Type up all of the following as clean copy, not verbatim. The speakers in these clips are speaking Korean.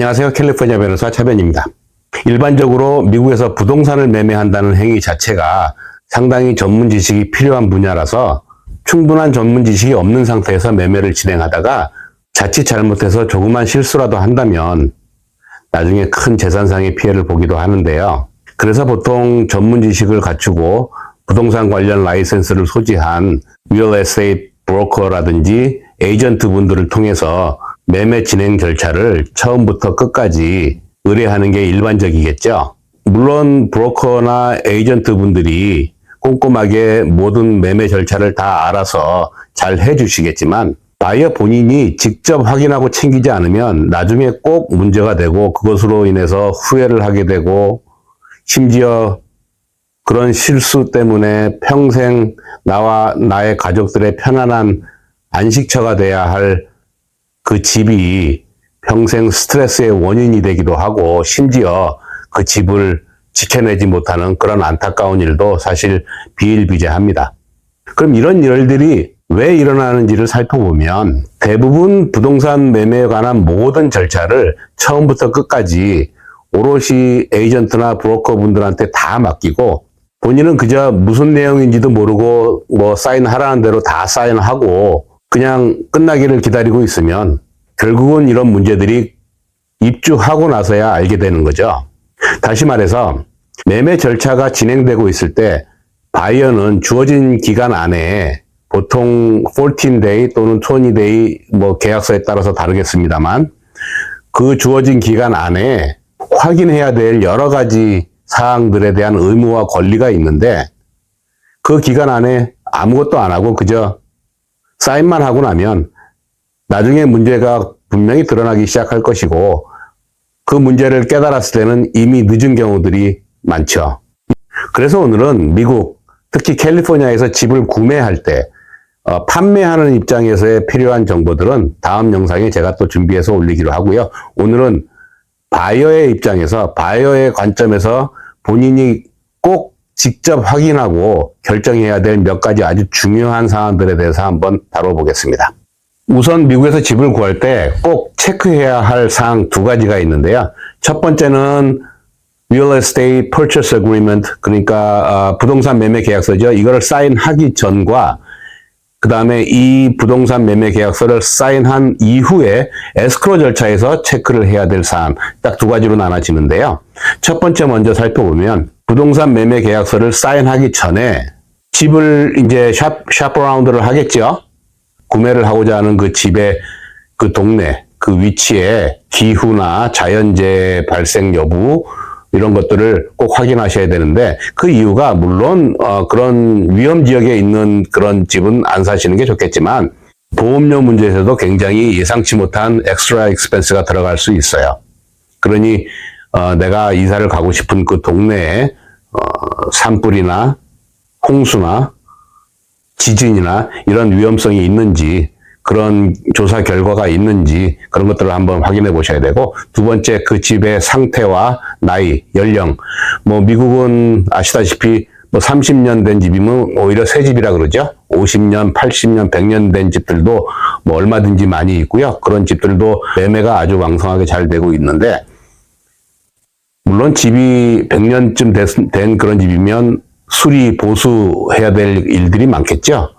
안녕하세요. 캘리포니아 변호사 차변입니다. 일반적으로 미국에서 부동산을 매매한다는 행위 자체가 상당히 전문 지식이 필요한 분야라서 충분한 전문 지식이 없는 상태에서 매매를 진행하다가 자칫 잘못해서 조그만 실수라도 한다면 나중에 큰 재산상의 피해를 보기도 하는데요. 그래서 보통 전문 지식을 갖추고 부동산 관련 라이센스를 소지한 리얼 에스테이트 브로커라든지 에이전트 분들을 통해서 매매 진행 절차를 처음부터 끝까지 의뢰하는 게 일반적이겠죠. 물론 브로커나 에이전트 분들이 꼼꼼하게 모든 매매 절차를 다 알아서 잘 해주시겠지만 바이어 본인이 직접 확인하고 챙기지 않으면 나중에 꼭 문제가 되고 그것으로 인해서 후회를 하게 되고 심지어 그런 실수 때문에 평생 나와 나의 가족들의 편안한 안식처가 돼야 할 그 집이 평생 스트레스의 원인이 되기도 하고 심지어 그 집을 지켜내지 못하는 그런 안타까운 일도 사실 비일비재합니다. 그럼 이런 일들이 왜 일어나는지를 살펴보면 대부분 부동산 매매에 관한 모든 절차를 처음부터 끝까지 오롯이 에이전트나 브로커 분들한테 다 맡기고 본인은 그저 무슨 내용인지도 모르고 뭐 사인하라는 대로 다 사인하고 그냥 끝나기를 기다리고 있으면 결국은 이런 문제들이 입주하고 나서야 알게 되는 거죠. 다시 말해서 매매 절차가 진행되고 있을 때 바이어는 주어진 기간 안에 보통 14day 또는 20day 뭐 계약서에 따라서 다르겠습니다만 그 주어진 기간 안에 확인해야 될 여러 가지 사항들에 대한 의무와 권리가 있는데 그 기간 안에 아무것도 안 하고 그저 사인만 하고 나면 나중에 문제가 분명히 드러나기 시작할 것이고 그 문제를 깨달았을 때는 이미 늦은 경우들이 많죠. 그래서 오늘은 미국, 특히 캘리포니아에서 집을 구매할 때 판매하는 입장에서의 필요한 정보들은 다음 영상에 제가 또 준비해서 올리기로 하고요. 오늘은 바이어의 입장에서, 바이어의 관점에서 본인이 꼭 직접 확인하고 결정해야 될 몇 가지 아주 중요한 사항들에 대해서 한번 다뤄보겠습니다. 우선 미국에서 집을 구할 때 꼭 체크해야 할 사항 두 가지가 있는데요. 첫 번째는 Real Estate Purchase Agreement, 그러니까 부동산 매매 계약서죠. 이거를 사인하기 전과 그 다음에 이 부동산 매매 계약서를 사인한 이후에 에스크로 절차에서 체크를 해야 될 사항, 딱 두 가지로 나눠지는데요. 첫 번째 먼저 살펴보면 부동산 매매 계약서를 사인하기 전에 집을 이제 샵어라운드를 하겠죠. 구매를 하고자 하는 그 집의 그 동네, 그 위치에 기후나 자연재해 발생 여부 이런 것들을 꼭 확인하셔야 되는데 그 이유가 물론 그런 위험 지역에 있는 그런 집은 안 사시는 게 좋겠지만 보험료 문제에서도 굉장히 예상치 못한 엑스트라 익스펜스가 들어갈 수 있어요. 그러니 내가 이사를 가고 싶은 그 동네에 산불이나 홍수나 지진이나 이런 위험성이 있는지 그런 조사 결과가 있는지 그런 것들을 한번 확인해 보셔야 되고 두 번째 그 집의 상태와 나이, 연령 뭐 미국은 아시다시피 뭐 30년 된 집이면 오히려 새 집이라 그러죠. 50년, 80년, 100년 된 집들도 뭐 얼마든지 많이 있고요. 그런 집들도 매매가 아주 왕성하게 잘 되고 있는데 물론 집이 100년쯤 된 그런 집이면 수리 보수해야 될 일들이 많겠죠.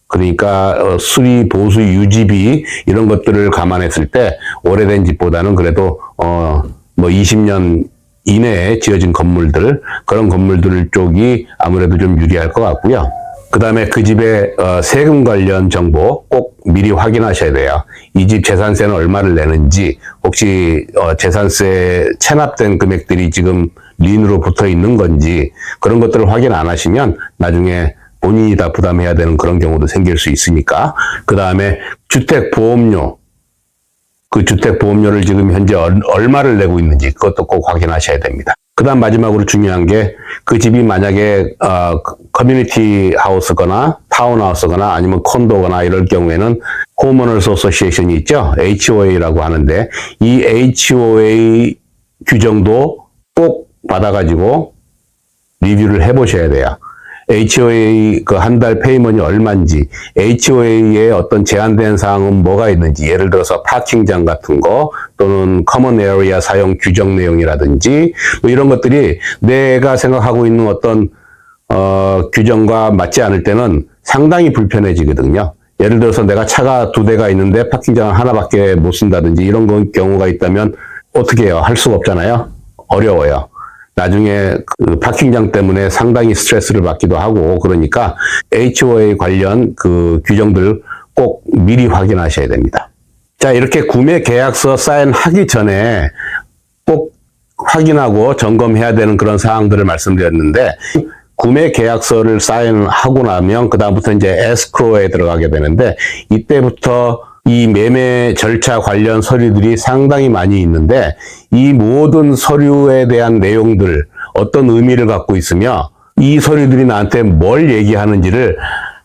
그러니까 수리 보수 유지비 이런 것들을 감안했을 때 오래된 집보다는 그래도 뭐 20년 이내에 지어진 건물들 그런 건물들 쪽이 아무래도 좀 유리할 것 같고요. 그 다음에 그 집의 세금 관련 정보 꼭 미리 확인하셔야 돼요. 이 집 재산세는 얼마를 내는지 혹시 재산세 체납된 금액들이 지금 린으로 붙어 있는 건지 그런 것들을 확인 안 하시면 나중에 본인이 다 부담해야 되는 그런 경우도 생길 수 있으니까 그 다음에 주택보험료 그 주택보험료를 지금 현재 얼마를 내고 있는지 그것도 꼭 확인하셔야 됩니다. 그 다음 마지막으로 중요한 게 그 집이 만약에 커뮤니티 하우스거나 타운하우스거나 아니면 콘도거나 이럴 경우에는 호머너스 어소시에이션이 있죠. HOA라고 하는데 이 HOA 규정도 꼭 받아가지고 리뷰를 해보셔야 돼요. HOA 그 한 달 페이먼이 얼마인지, HOA의 어떤 제한된 사항은 뭐가 있는지, 예를 들어서 파킹장 같은 거 또는 커먼 에어리아 사용 규정 내용이라든지 뭐 이런 것들이 내가 생각하고 있는 어떤 규정과 맞지 않을 때는 상당히 불편해지거든요. 예를 들어서 내가 차가 2대가 있는데 파킹장 하나밖에 못 쓴다든지 이런 경우가 있다면 어떻게 해요? 할 수가 없잖아요. 어려워요. 나중에 그 파킹장 때문에 상당히 스트레스를 받기도 하고, 그러니까 HOA 관련 그 규정들 꼭 미리 확인하셔야 됩니다. 자, 이렇게 구매 계약서 사인하기 전에 꼭 확인하고 점검해야 되는 그런 사항들을 말씀드렸는데, 구매 계약서를 사인하고 나면 그다음부터 이제 에스크로에 들어가게 되는데, 이때부터 이 매매 절차 관련 서류들이 상당히 많이 있는데, 이 모든 서류에 대한 내용들 어떤 의미를 갖고 있으며 이 서류들이 나한테 뭘 얘기하는지를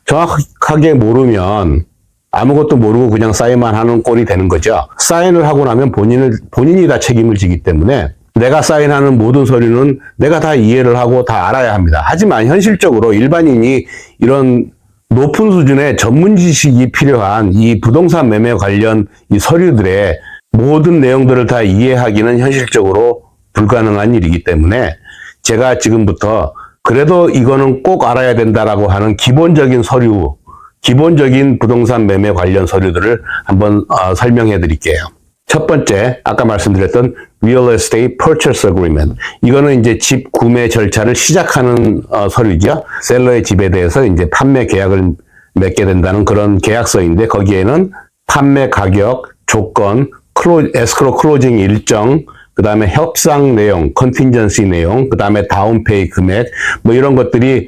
정확하게 모르면 아무것도 모르고 그냥 사인만 하는 꼴이 되는 거죠. 사인을 하고 나면 본인이 다 책임을 지기 때문에 내가 사인하는 모든 서류는 내가 다 이해를 하고 다 알아야 합니다. 하지만 현실적으로 일반인이 이런 높은 수준의 전문 지식이 필요한 이 부동산 매매 관련 이 서류들의 모든 내용들을 다 이해하기는 현실적으로 불가능한 일이기 때문에 제가 지금부터 그래도 이거는 꼭 알아야 된다라고 하는 기본적인 서류, 기본적인 부동산 매매 관련 서류들을 한번 설명해 드릴게요. 첫 번째, 아까 말씀드렸던 Real Estate Purchase Agreement. 이거는 이제 집 구매 절차를 시작하는 서류죠. 셀러의 집에 대해서 이제 판매 계약을 맺게 된다는 그런 계약서인데, 거기에는 판매 가격, 조건, 에스크로 클로징 일정, 그 다음에 협상 내용, 컨틴전시 내용, 그 다음에 다운페이 금액, 뭐 이런 것들이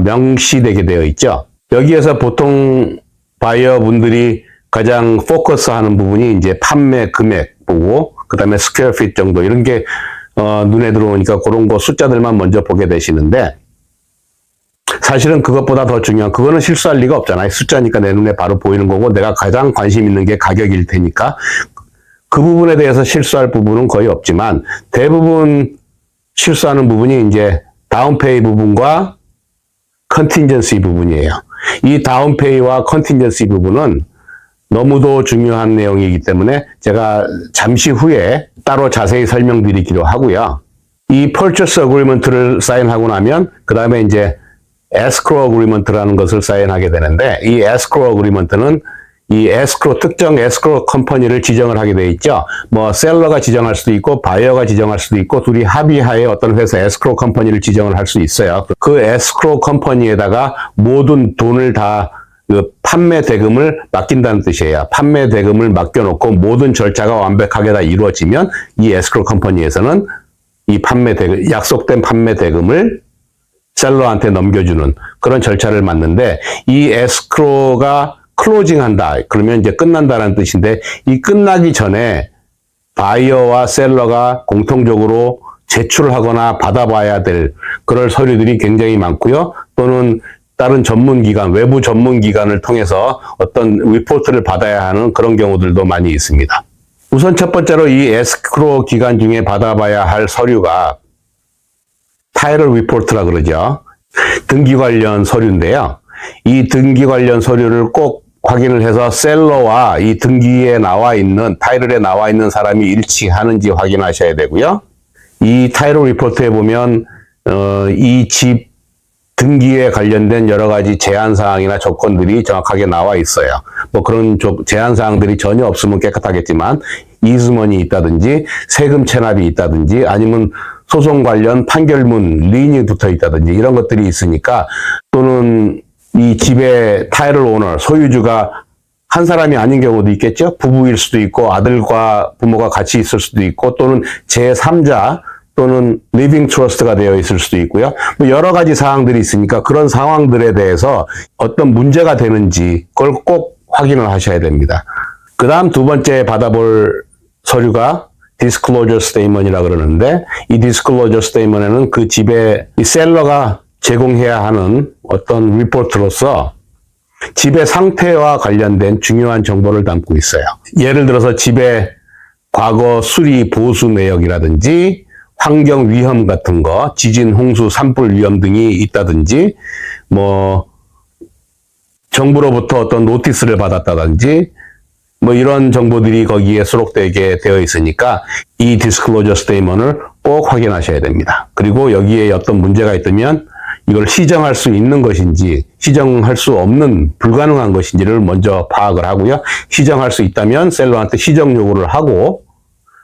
명시되게 되어 있죠. 여기에서 보통 바이어 분들이 가장 포커스 하는 부분이 이제 판매 금액 보고, 그 다음에 스퀘어 핏 정도, 이런 게 눈에 들어오니까 그런 거 숫자들만 먼저 보게 되시는데, 사실은 그것보다 더 중요한, 그거는 실수할 리가 없잖아요. 숫자니까 내 눈에 바로 보이는 거고, 내가 가장 관심 있는 게 가격일 테니까 그 부분에 대해서 실수할 부분은 거의 없지만, 대부분 실수하는 부분이 이제 다운페이 부분과 컨틴전시 부분이에요. 이 다운페이와 컨틴전시 부분은 너무도 중요한 내용이기 때문에 제가 잠시 후에 따로 자세히 설명드리기로 하고요. 이 Purchase Agreement를 사인하고 나면 그 다음에 이제 Escrow Agreement라는 것을 사인하게 되는데, 이 Escrow Agreement는 이 특정 에스크로 컴퍼니를 지정을 하게 돼 있죠. 뭐 셀러가 지정할 수도 있고 바이어가 지정할 수도 있고, 둘이 합의하에 어떤 회사 에스크로 컴퍼니를 지정을 할 수 있어요. 그 에스크로 컴퍼니에다가 모든 돈을 다 그 판매 대금을 맡긴다는 뜻이에요. 판매 대금을 맡겨놓고 모든 절차가 완벽하게 다 이루어지면 이 에스크로 컴퍼니에서는 이 약속된 판매 대금을 셀러한테 넘겨주는 그런 절차를 맞는데, 이 에스크로가 클로징 한다, 그러면 이제 끝난다는 뜻인데, 이 끝나기 전에 바이어와 셀러가 공통적으로 제출을 하거나 받아봐야 될 그럴 서류들이 굉장히 많고요. 또는 다른 전문기관, 외부 전문기관을 통해서 어떤 리포트를 받아야 하는 그런 경우들도 많이 있습니다. 우선 첫 번째로 이 에스크로 기간 중에 받아봐야 할 서류가 타이틀 리포트라 그러죠. 등기 관련 서류인데요. 이 등기 관련 서류를 꼭 확인을 해서 셀러와 이 등기에 나와 있는, 타이틀에 나와 있는 사람이 일치하는지 확인하셔야 되고요. 이 타이틀 리포트에 보면 이 집 등기에 관련된 여러 가지 제한사항이나 조건들이 정확하게 나와 있어요. 뭐 그런 제한사항들이 전혀 없으면 깨끗하겠지만, 이주먼이 있다든지 세금 체납이 있다든지 아니면 소송 관련 판결문, 린이 붙어 있다든지 이런 것들이 있으니까, 또는 이 집의 타이틀 오너, 소유주가 한 사람이 아닌 경우도 있겠죠. 부부일 수도 있고 아들과 부모가 같이 있을 수도 있고, 또는 제3자 또는 리빙 트러스트가 되어 있을 수도 있고요. 여러 가지 사항들이 있으니까 그런 상황들에 대해서 어떤 문제가 되는지 그걸 꼭 확인을 하셔야 됩니다. 그 다음 두 번째 받아볼 서류가 Disclosure Statement이라 그러는데, 이 Disclosure Statement에는 그 집의 이 셀러가 제공해야 하는 어떤 리포트로서 집의 상태와 관련된 중요한 정보를 담고 있어요. 예를 들어서 집의 과거 수리 보수 내역이라든지 환경 위험 같은 거, 지진, 홍수, 산불 위험 등이 있다든지, 뭐, 정부로부터 어떤 노티스를 받았다든지, 뭐 이런 정보들이 거기에 수록되게 되어 있으니까 이 디스클로저 스테이먼을 꼭 확인하셔야 됩니다. 그리고 여기에 어떤 문제가 있다면 이걸 시정할 수 있는 것인지 시정할 수 없는 불가능한 것인지를 먼저 파악을 하고요. 시정할 수 있다면 셀러한테 시정 요구를 하고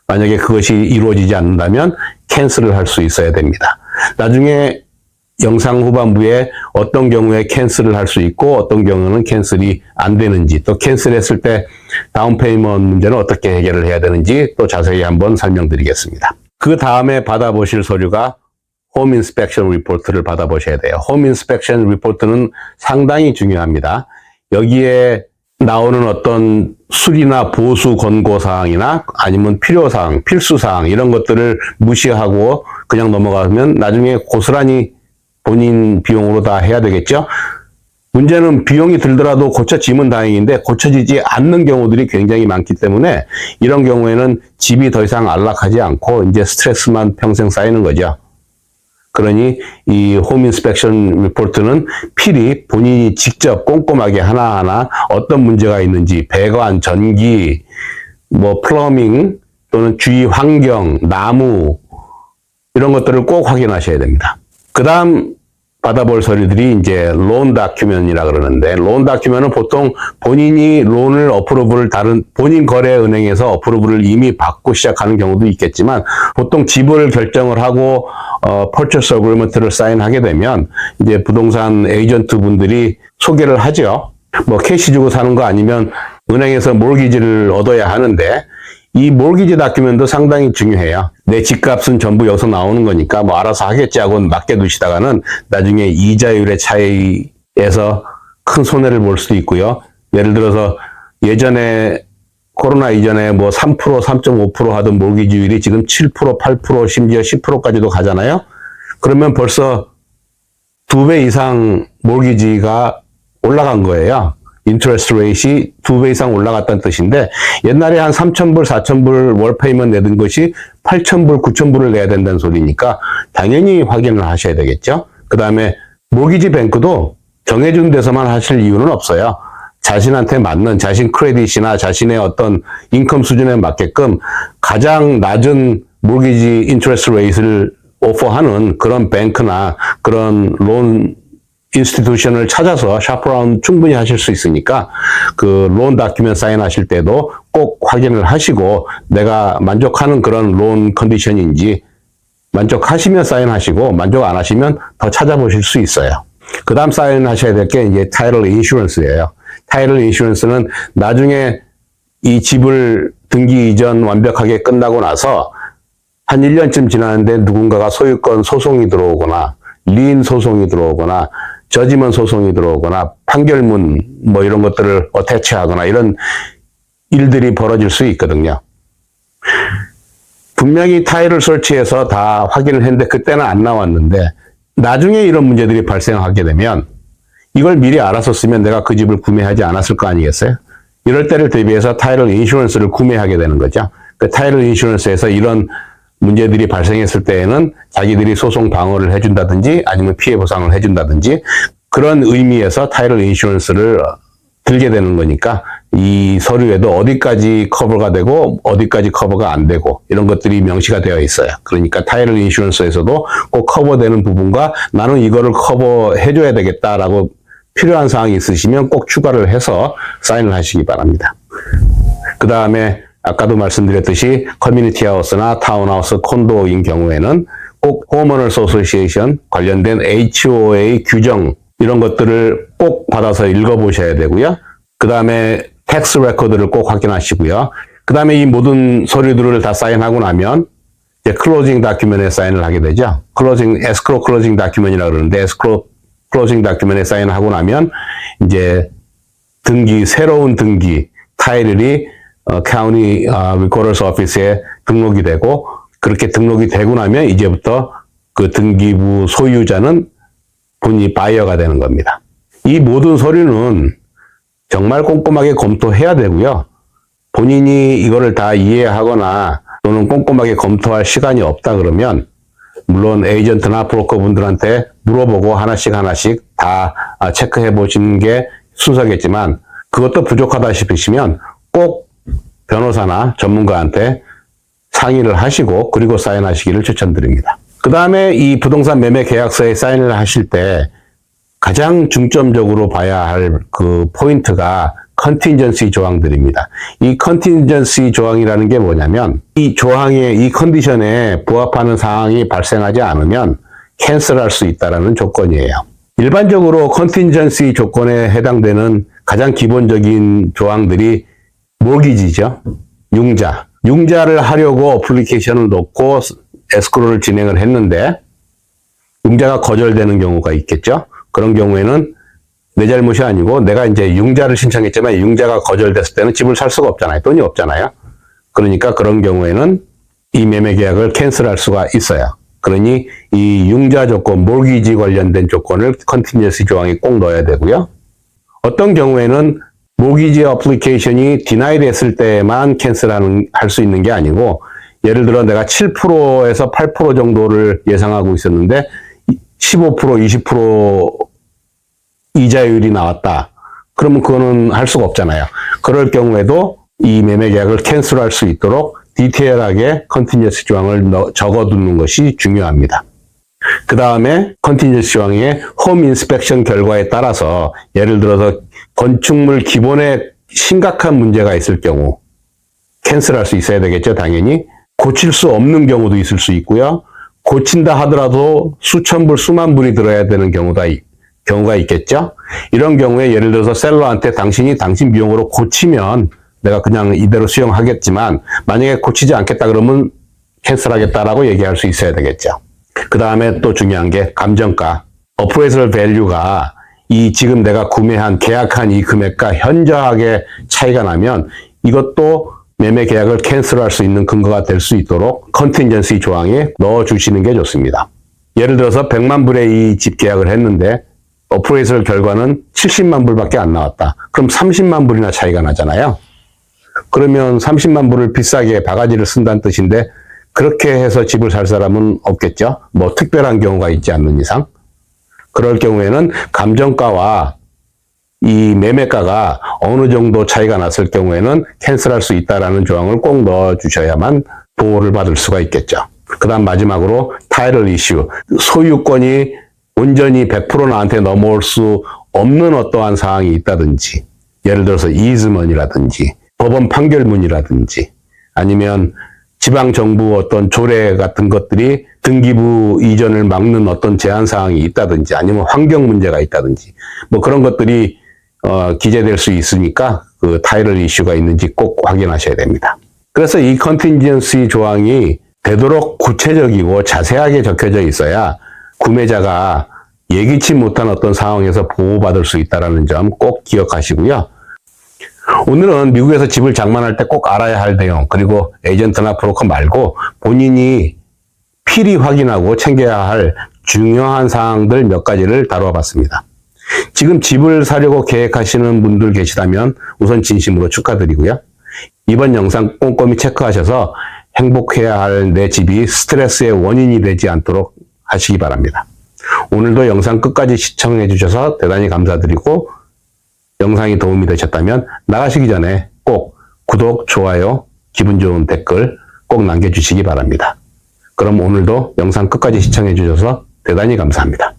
만약에 그것이 이루어지지 않는다면 캔슬을 할 수 있어야 됩니다. 나중에 영상 후반부에 어떤 경우에 캔슬을 할 수 있고 어떤 경우는 캔슬이 안 되는지 또 캔슬했을 때 다운 페이먼트 문제는 어떻게 해결을 해야 되는지 또 자세히 한번 설명드리겠습니다. 그 다음에 받아보실 서류가 홈 인스펙션 리포트를 받아보셔야 돼요. 홈 인스펙션 리포트는 상당히 중요합니다. 여기에 나오는 어떤 수리나 보수 권고사항이나 아니면 필요사항, 필수사항 이런 것들을 무시하고 그냥 넘어가면 나중에 고스란히 본인 비용으로 다 해야 되겠죠. 문제는 비용이 들더라도 고쳐지면 다행인데 고쳐지지 않는 경우들이 굉장히 많기 때문에 이런 경우에는 집이 더 이상 안락하지 않고 이제 스트레스만 평생 쌓이는 거죠. 그러니 이 홈 인스펙션 리포트는 필히 본인이 직접 꼼꼼하게 하나하나 어떤 문제가 있는지 배관, 전기, 뭐 플러밍 또는 주위 환경, 나무 이런 것들을 꼭 확인하셔야 됩니다. 그 다음 받아볼 서류들이 이제 론 다큐멘이라 그러는데 론 다큐멘은 보통 본인이 론을 어프로브를 다른 본인 거래 은행에서 어프로브를 이미 받고 시작하는 경우도 있겠지만 보통 지불 결정을 하고 purchase agreement를 사인하게 되면 이제 부동산 에이전트 분들이 소개를 하죠. 뭐 캐시 주고 사는 거 아니면 은행에서 몰기지를 얻어야 하는데 이 몰기지 다큐멘도 상당히 중요해요. 내 집값은 전부 여기서 나오는 거니까 뭐 알아서 하겠지 하고 맡겨두시다가는 나중에 이자율의 차이에서 큰 손해를 볼 수도 있고요. 예를 들어서 예전에 코로나 이전에 뭐 3%, 3.5% 하던 몰기지율이 지금 7%, 8% 심지어 10%까지도 가잖아요. 그러면 벌써 2배 이상 몰기지가 올라간 거예요. 인트레스트 레이트이 2배 이상 올라갔다는 뜻인데 옛날에 한 3,000불, 4,000불 월 페이먼트 내던 것이 8,000불, 9,000불을 내야 된다는 소리니까 당연히 확인을 하셔야 되겠죠. 그 다음에 모기지 뱅크도 정해준 데서만 하실 이유는 없어요. 자신한테 맞는 자신 크레딧이나 자신의 어떤 인컴 수준에 맞게끔 가장 낮은 모기지 인트레스트 레이트를 오퍼하는 그런 뱅크나 그런 론 인스티튜션을 찾아서 샤프라운 충분히 하실 수 있으니까 그 론 다큐멘트 사인하실 때도 꼭 확인을 하시고 내가 만족하는 그런 론 컨디션인지 만족하시면 사인하시고 만족 안 하시면 더 찾아보실 수 있어요. 그 다음 사인하셔야 될 게 이제 타이틀 인슈런스예요. 타이틀 인슈런스는 나중에 이 집을 등기 이전 완벽하게 끝나고 나서 한 1년쯤 지났는데 누군가가 소유권 소송이 들어오거나 리인 소송이 들어오거나 저지먼 소송이 들어오거나 판결문 뭐 이런 것들을 어태치하거나 이런 일들이 벌어질 수 있거든요. 분명히 타일을 설치해서 다 확인을 했는데 그때는 안 나왔는데 나중에 이런 문제들이 발생하게 되면 이걸 미리 알았었으면 내가 그 집을 구매하지 않았을 거 아니겠어요? 이럴 때를 대비해서 타일을 인슈런스를 구매하게 되는 거죠. 그 타일을 인슈런스에서 이런 문제들이 발생했을 때에는 자기들이 소송 방어를 해준다든지 아니면 피해 보상을 해준다든지 그런 의미에서 타이틀 인슈런스를 들게 되는 거니까 이 서류에도 어디까지 커버가 되고 어디까지 커버가 안 되고 이런 것들이 명시가 되어 있어요. 그러니까 타이틀 인슈런스에서도 꼭 커버되는 부분과 나는 이거를 커버해줘야 되겠다라고 필요한 사항이 있으시면 꼭 추가를 해서 사인을 하시기 바랍니다. 그 다음에 아까도 말씀드렸듯이 커뮤니티 하우스나 타운하우스 콘도인 경우에는 꼭 홈오너스 어소시에이션 관련된 HOA 규정 이런 것들을 꼭 받아서 읽어보셔야 되고요. 그 다음에 텍스 레코드를 꼭 확인하시고요. 그 다음에 이 모든 서류들을 다 사인하고 나면 이제 클로징 다큐멘트에 사인을 하게 되죠. 에스크로 클로징 다큐멘트이라고 그러는데 에스크로 클로징 다큐멘트에 사인하고 나면 이제 새로운 등기 타이틀이 카운티 리코더스 오피스에 등록이 되고 그렇게 등록이 되고 나면 이제부터 그 등기부 소유자는 본인이 바이어가 되는 겁니다. 이 모든 서류는 정말 꼼꼼하게 검토해야 되고요. 본인이 이거를 다 이해하거나 또는 꼼꼼하게 검토할 시간이 없다 그러면 물론 에이전트나 브로커 분들한테 물어보고 하나씩 다 체크해 보시는 게 순서겠지만 그것도 부족하다 싶으시면 꼭 변호사나 전문가한테 상의를 하시고 그리고 사인하시기를 추천드립니다. 그 다음에 이 부동산 매매 계약서에 사인을 하실 때 가장 중점적으로 봐야 할 그 포인트가 컨틴전시 조항들입니다. 이 컨틴전시 조항이라는 게 뭐냐면 이 조항에 이 컨디션에 부합하는 상황이 발생하지 않으면 캔슬할 수 있다는 조건이에요. 일반적으로 컨틴전시 조건에 해당되는 가장 기본적인 조항들이 모기지죠. 융자를 하려고 어플리케이션을 넣고 에스크로를 진행을 했는데 융자가 거절되는 경우가 있겠죠. 그런 경우에는 내 잘못이 아니고 내가 이제 융자를 신청했지만 융자가 거절됐을 때는 집을 살 수가 없잖아요. 돈이 없잖아요. 그러니까 그런 경우에는 이 매매 계약을 캔슬할 수가 있어요. 그러니 이 융자 조건, 몰기지 관련된 조건을 컨티니어스 조항에 꼭 넣어야 되고요. 어떤 경우에는 모기지 어플리케이션이 디나이 됐을 때만 할 수 있는 게 아니고 예를 들어 내가 7%에서 8% 정도를 예상하고 있었는데 15%, 20% 이자율이 나왔다. 그러면 그거는 할 수가 없잖아요. 그럴 경우에도 이 매매 계약을 캔슬할 수 있도록 디테일하게 컨티니어스 조항을 적어두는 것이 중요합니다. 그 다음에 컨티니어스 조항의 홈 인스펙션 결과에 따라서 예를 들어서 건축물 기본에 심각한 문제가 있을 경우 캔슬할 수 있어야 되겠죠. 당연히 고칠 수 없는 경우도 있을 수 있고요. 고친다 하더라도 수천 불, 수만 불이 들어야 되는 경우가 있겠죠. 이런 경우에 예를 들어서 셀러한테 당신 비용으로 고치면 내가 그냥 이대로 수용하겠지만 만약에 고치지 않겠다 그러면 캔슬하겠다라고 얘기할 수 있어야 되겠죠. 그 다음에 또 중요한 게 감정가, 어프레이설 밸류가 이 지금 내가 계약한 이 금액과 현저하게 차이가 나면 이것도 매매 계약을 캔슬할 수 있는 근거가 될 수 있도록 컨틴전시 조항에 넣어주시는 게 좋습니다. 예를 들어서 100만 불의 이 집 계약을 했는데 어프레이설 결과는 70만 불밖에 안 나왔다. 그럼 30만 불이나 차이가 나잖아요. 그러면 30만 불을 비싸게 바가지를 쓴다는 뜻인데 그렇게 해서 집을 살 사람은 없겠죠. 뭐 특별한 경우가 있지 않는 이상. 그럴 경우에는 감정가와 이 매매가가 어느 정도 차이가 났을 경우에는 캔슬할 수 있다라는 조항을 꼭 넣어주셔야만 보호를 받을 수가 있겠죠. 그 다음 마지막으로 타이틀 이슈. 소유권이 온전히 100% 나한테 넘어올 수 없는 어떠한 사항이 있다든지 예를 들어서 이즈먼이라든지 법원 판결문이라든지 아니면 지방정부 어떤 조례 같은 것들이 등기부 이전을 막는 어떤 제한 사항이 있다든지 아니면 환경 문제가 있다든지 뭐 그런 것들이 기재될 수 있으니까 그 타이틀 이슈가 있는지 꼭 확인하셔야 됩니다. 그래서 이 컨틴전시 조항이 되도록 구체적이고 자세하게 적혀져 있어야 구매자가 예기치 못한 어떤 상황에서 보호받을 수 있다는 점 꼭 기억하시고요. 오늘은 미국에서 집을 장만할 때 꼭 알아야 할 내용 그리고 에이전트나 브로커 말고 본인이 필히 확인하고 챙겨야 할 중요한 사항들 몇 가지를 다루어 봤습니다. 지금 집을 사려고 계획하시는 분들 계시다면 우선 진심으로 축하드리고요. 이번 영상 꼼꼼히 체크하셔서 행복해야 할 내 집이 스트레스의 원인이 되지 않도록 하시기 바랍니다. 오늘도 영상 끝까지 시청해 주셔서 대단히 감사드리고 영상이 도움이 되셨다면 나가시기 전에 꼭 구독, 좋아요, 기분 좋은 댓글 꼭 남겨주시기 바랍니다. 그럼 오늘도 영상 끝까지 시청해 주셔서 대단히 감사합니다.